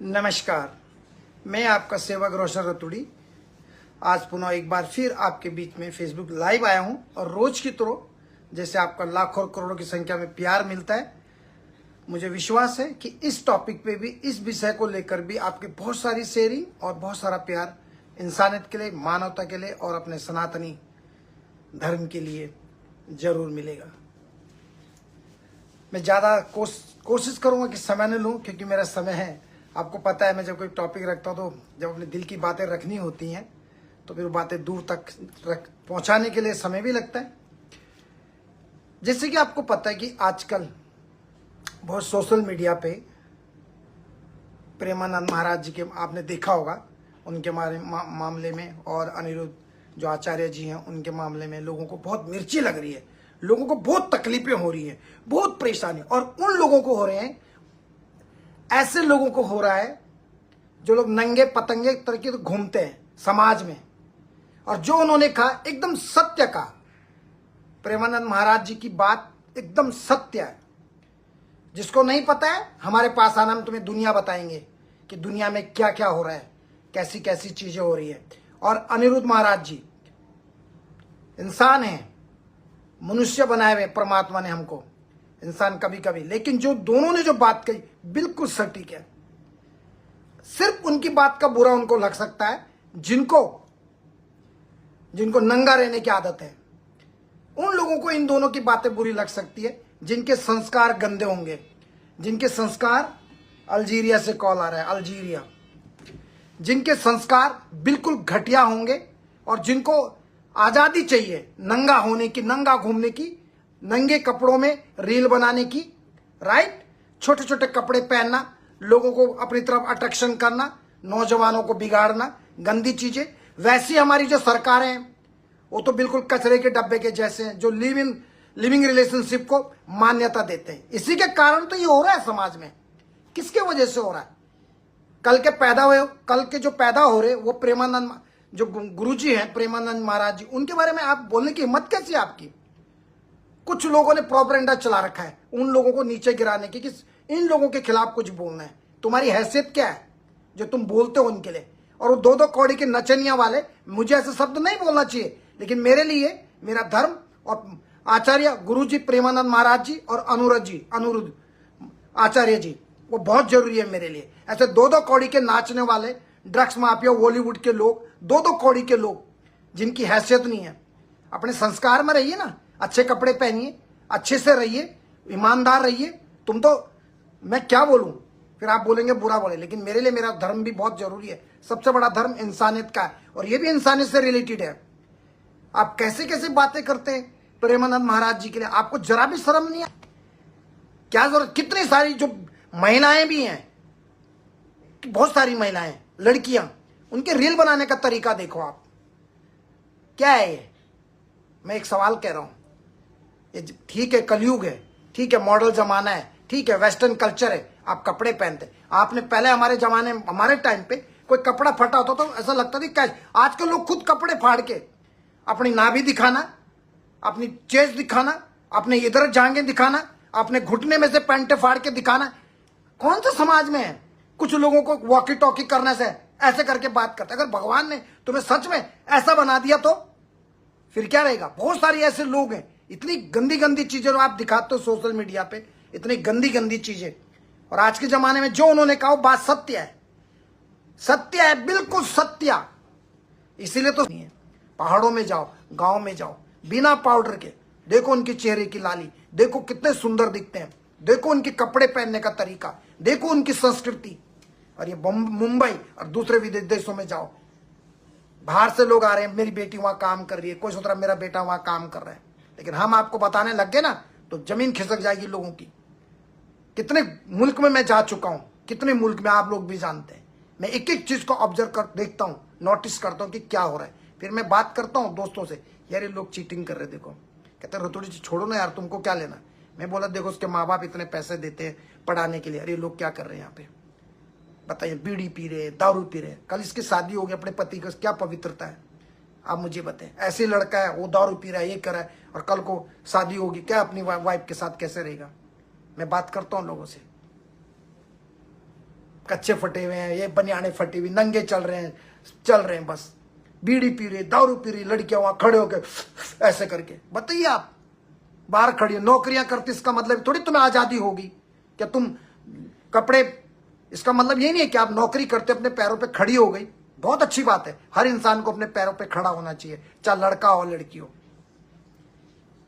नमस्कार, मैं आपका सेवक रोशन रतुड़ी आज पुनः एक बार फिर आपके बीच में फेसबुक लाइव आया हूं। और रोज की तरह जैसे आपका लाखों करोड़ों की संख्या में प्यार मिलता है, मुझे विश्वास है कि इस टॉपिक पे भी, इस विषय को लेकर भी आपकी बहुत सारी शेयरिंग और बहुत सारा प्यार इंसानियत के लिए, मानवता के लिए और अपने सनातनी धर्म के लिए जरूर मिलेगा। मैं ज़्यादा कोशिश करूंगा कि समय न लूं, क्योंकि मेरा समय है। आपको पता है, मैं जब कोई टॉपिक रखता हूं तो जब अपने दिल की बातें रखनी होती हैं तो फिर बातें दूर तक पहुंचाने के लिए समय भी लगता है। जैसे कि आपको पता है कि आजकल बहुत सोशल मीडिया पे प्रेमानंद महाराज जी के आपने देखा होगा, उनके मामले में, और अनिरुद्ध जो आचार्य जी हैं उनके मामले में लोगों को बहुत मिर्ची लग रही है, लोगों को बहुत तकलीफें हो रही है, बहुत परेशानी। और उन लोगों को हो रहे हैं, ऐसे लोगों को हो रहा है जो लोग नंगे पतंगे तरीके से घूमते हैं समाज में, और जो उन्होंने कहा एकदम सत्य कहा। प्रेमानंद महाराज जी की बात एकदम सत्य है। जिसको नहीं पता है हमारे पास आना, हम तुम्हें दुनिया बताएंगे कि दुनिया में क्या क्या हो रहा है, कैसी कैसी चीजें हो रही है। और अनिरुद्ध महाराज जी इंसान है, मनुष्य बनाए हुए परमात्मा ने हमको, इंसान कभी कभी, लेकिन जो दोनों ने जो बात कही बिल्कुल सटीक है। सिर्फ उनकी बात का बुरा उनको लग सकता है जिनको नंगा रहने की आदत है। उन लोगों को इन दोनों की बातें बुरी लग सकती है जिनके संस्कार गंदे होंगे, जिनके संस्कार, अल्जीरिया से कॉल आ रहा है, अल्जीरिया, जिनके संस्कार बिल्कुल घटिया होंगे और जिनको आजादी चाहिए नंगा होने की, नंगा घूमने की, नंगे कपड़ों में रील बनाने की, राइट, छोटे छोटे कपड़े पहनना, लोगों को अपनी तरफ अट्रैक्शन करना, नौजवानों को बिगाड़ना, गंदी चीजें। वैसी हमारी जो सरकारें हैं वो तो बिल्कुल कचरे के डब्बे के जैसे हैं, जो लिविंग रिलेशनशिप को मान्यता देते हैं। इसी के कारण तो ये हो रहा है समाज में। किसके वजह से हो रहा है? कल के जो पैदा हो रहे वो प्रेमानंद, जो गुरुजी हैं प्रेमानंद महाराज जी, उनके बारे में आप बोलने की हिम्मत कैसी है आपकी? कुछ लोगों ने प्रोपेगेंडा चला रखा है उन लोगों को नीचे गिराने की, कि इन लोगों के खिलाफ कुछ बोलना है। तुम्हारी हैसियत क्या है जो तुम बोलते हो उनके लिए? और वो दो कौड़ी के नचनिया वाले, मुझे ऐसे शब्द नहीं बोलना चाहिए, लेकिन मेरे लिए मेरा धर्म और आचार्य गुरुजी प्रेमानंद महाराज जी और अनिरुद्ध आचार्य जी, वो बहुत जरूरी है मेरे लिए। ऐसे दो कौड़ी के नाचने वाले ड्रग्स माफिया, बॉलीवुड के लोग, दो कौड़ी के लोग जिनकी हैसियत नहीं है, अपने संस्कार में रहिए ना, अच्छे कपड़े पहनिए, अच्छे से रहिए, ईमानदार रहिए। तुम तो, मैं क्या बोलूं, फिर आप बोलेंगे बुरा बोले, लेकिन मेरे लिए मेरा धर्म भी बहुत जरूरी है। सबसे बड़ा धर्म इंसानियत का है, और ये भी इंसानियत से रिलेटेड है। आप कैसे कैसे बातें करते हैं प्रेमानंद महाराज जी के लिए, आपको जरा भी शर्म नहीं है? क्या जरूरत? कितनी सारी जो महिलाएं भी हैं, बहुत सारी महिलाएं, लड़कियां, उनके रील बनाने का तरीका देखो आप, क्या है ये? मैं एक सवाल कह रहा हूं, ये ठीक है कलयुग है, ठीक है मॉडल जमाना है, ठीक है वेस्टर्न कल्चर है, आप कपड़े पहनते। आपने पहले हमारे जमाने, हमारे टाइम पे कोई कपड़ा फटा होता तो ऐसा लगता था क्या। आजकल लोग खुद कपड़े फाड़ के अपनी नाभि दिखाना, अपनी चेस्ट दिखाना, अपने इधर जांघें दिखाना, अपने घुटने में से पैंटे फाड़ के दिखाना, कौन सा समाज में है? कुछ लोगों को वॉकी टॉकी करने से ऐसे करके बात करते। अगर भगवान ने तुम्हें सच में ऐसा बना दिया तो फिर क्या रहेगा? बहुत सारी ऐसे लोग हैं, इतनी गंदी गंदी चीजें आप दिखाते हो सोशल मीडिया पे, इतनी गंदी गंदी चीजें। और आज के जमाने में जो उन्होंने कहा बात सत्य है, सत्य है, बिल्कुल सत्य। इसीलिए तो नहीं है, पहाड़ों में जाओ, गांव में जाओ, बिना पाउडर के देखो उनके चेहरे की लाली, देखो कितने सुंदर दिखते हैं, देखो उनके कपड़े पहनने का तरीका, देखो उनकी संस्कृति। और ये मुंबई और दूसरे विदेश देशों में जाओ, बाहर से लोग आ रहे हैं, मेरी बेटी वहां काम कर रही है, कोई सोच रहा मेरा बेटा वहां काम कर रहा है, लेकिन हम आपको बताने लग गए ना तो जमीन खिसक जाएगी लोगों की। कितने मुल्क में मैं जा चुका हूं, कितने मुल्क में आप लोग भी जानते हैं। मैं एक एक चीज को ऑब्जर्व कर देखता हूं, नोटिस करता हूं कि क्या हो रहा है। फिर मैं बात करता हूं दोस्तों से, यार ये लोग चीटिंग कर रहे, देखो। कहते हैं रतुड़ी जी छोड़ो ना यार, तुमको क्या लेना। मैं बोला देखो उसके माँ बाप इतने पैसे देते हैं पढ़ाने के लिए, अरे लोग क्या कर रहे हैं यहाँ पे बताइए, बीड़ी पी रहे, दारू पी रहे। कल इसकी शादी होगी, अपने पति का क्या पवित्रता है आप मुझे बताएं। ऐसे लड़का है वो दारू पी रहा है, ये कर रहा है, और कल को शादी होगी, क्या अपनी वाइफ के साथ कैसे रहेगा? मैं बात करता हूं लोगों से, कच्चे फटे हुए हैं, ये बनियाने फटी हुई, नंगे चल रहे हैं, बस बीड़ी पी रहे, दारू पी रही लड़कियां वहां खड़े होकर ऐसे करके। बताइए, आप बाहर खड़ी हो, नौकरियां करती, इसका मतलब थोड़ी तुम्हें आजादी होगी क्या? तुम कपड़े, इसका मतलब ये नहीं है कि आप नौकरी करते अपने पैरों पे खड़ी हो गई। बहुत अच्छी बात है, हर इंसान को अपने पैरों पे खड़ा होना चाहिए, चाहे लड़का हो लड़की हो।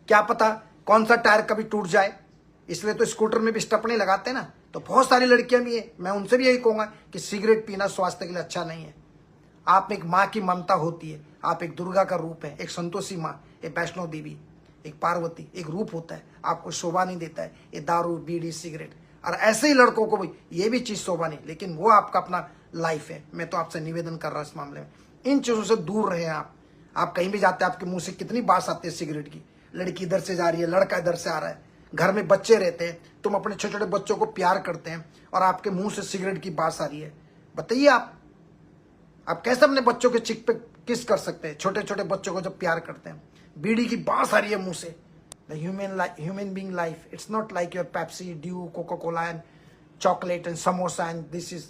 क्या पता कौन सा टायर कभी टूट जाए, इसलिए तो स्कूटर में भी स्टपनी लगाते हैं ना। तो बहुत सारी लड़कियां भी है, मैं उनसे भी यही कहूंगा कि सिगरेट पीना स्वास्थ्य के लिए अच्छा नहीं है। आप में एक माँ की ममता होती है, आप एक दुर्गा का रूप है, एक संतोषी माँ, एक वैष्णो देवी, एक पार्वती, एक रूप होता है, आपको शोभा नहीं देता है ये दारू बीड़ी सिगरेट। और ऐसे ही लड़कों को भी ये भी चीज शोभा नहीं, लेकिन वो आपका अपना लाइफ है। मैं तो आपसे निवेदन कर रहा हूं इस मामले में, इन चीजों से दूर रहे आप कहीं भी जाते हैं, आपके मुंह से कितनी बात आती है सिगरेट की। लड़की इधर से जा रही है, लड़का इधर से आ रहा है, घर में बच्चे रहते हैं, तुम अपने छोटे छोटे बच्चों को प्यार करते हैं और आपके मुंह से सिगरेट की बात आ रही है। बताइए, आप कैसे अपने बच्चों के चिक पे किस कर सकते हैं? छोटे छोटे बच्चों को जब प्यार करते हैं, बीड़ी की बात आ रही है मुंह से। The human being life, it's not like your Pepsi, due, Coca Cola and chocolate and samosa and this is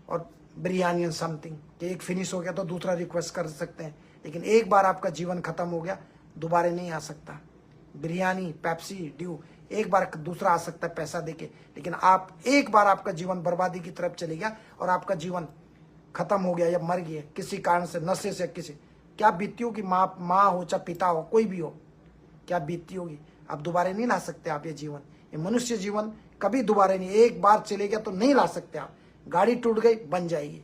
और बिरयानी एंड समथिंग। एक फिनिश हो गया तो दूसरा रिक्वेस्ट कर सकते हैं, लेकिन एक बार आपका जीवन खत्म हो गया दोबारा नहीं आ सकता। बिरयानी, पेप्सी, ड्यू, एक बार दूसरा आ सकता है पैसा देके, लेकिन आप एक बार आपका जीवन बर्बादी की तरफ चले गया और आपका जीवन खत्म हो गया या मर गया किसी कारण से, नशे से, किसी, क्या बीती होगी? माँ हो चाहे पिता हो, कोई भी हो, क्या बीती होगी? आप दोबारा नहीं ला सकते आप ये जीवन, ये मनुष्य जीवन कभी दोबारा नहीं, एक बार चले गया तो नहीं ला सकते आप। गाड़ी टूट गई, बन जाएगी,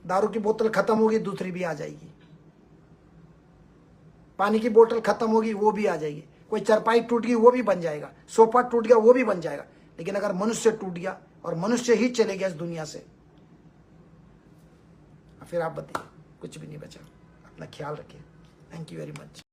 दारू की बोतल खत्म होगी, दूसरी भी आ जाएगी, पानी की बोतल खत्म होगी, वो भी आ जाएगी, कोई चारपाई टूट गई वो भी बन जाएगा, सोफा टूट गया वो भी बन जाएगा। लेकिन अगर मनुष्य टूट गया और मनुष्य ही चले गया इस दुनिया से, फिर आप बताइए, कुछ भी नहीं बचा। अपना ख्याल रखिए। Thank you very much.